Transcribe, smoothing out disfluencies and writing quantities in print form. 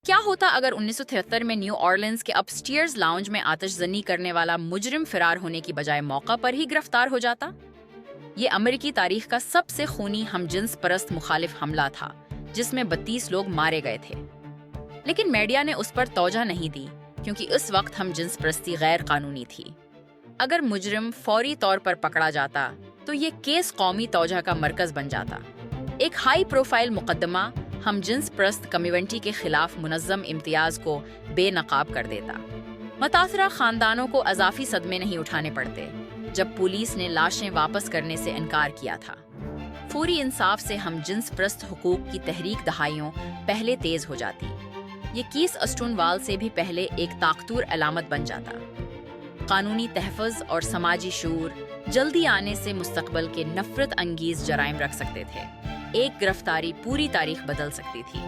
کیا ہوتا اگر 1973 میں نیو اورلینز کے اپسٹیئرز لاؤنج میں آتش زنی کرنے والا مجرم فرار ہونے کی بجائے موقع پر ہی گرفتار ہو جاتا؟ یہ امریکی تاریخ کا سب سے خونی ہم جنس پرست مخالف حملہ تھا، جس میں 32 لوگ مارے گئے تھے۔ لیکن میڈیا نے اس پر توجہ نہیں دی کیونکہ اس وقت ہم جنس پرستی غیر قانونی تھی۔ اگر مجرم فوری طور پر پکڑا جاتا تو یہ کیس قومی توجہ کا مرکز بن جاتا۔ ایک ہائی پروفائل مقدمہ ہم جنس پرست کمیونٹی کے خلاف منظم امتیاز کو بے نقاب کر دیتا۔ متاثرہ خاندانوں کو اضافی صدمے نہیں اٹھانے پڑتے جب پولیس نے لاشیں واپس کرنے سے انکار کیا تھا۔ فوری انصاف سے ہم جنس پرست حقوق کی تحریک دہائیوں پہلے تیز ہو جاتی۔ یہ کیس اسٹون وال سے بھی پہلے ایک طاقتور علامت بن جاتا۔ قانونی تحفظ اور سماجی شعور جلدی آنے سے مستقبل کے نفرت انگیز جرائم رکھ سکتے تھے۔ ایک گرفتاری پوری تاریخ بدل سکتی تھی۔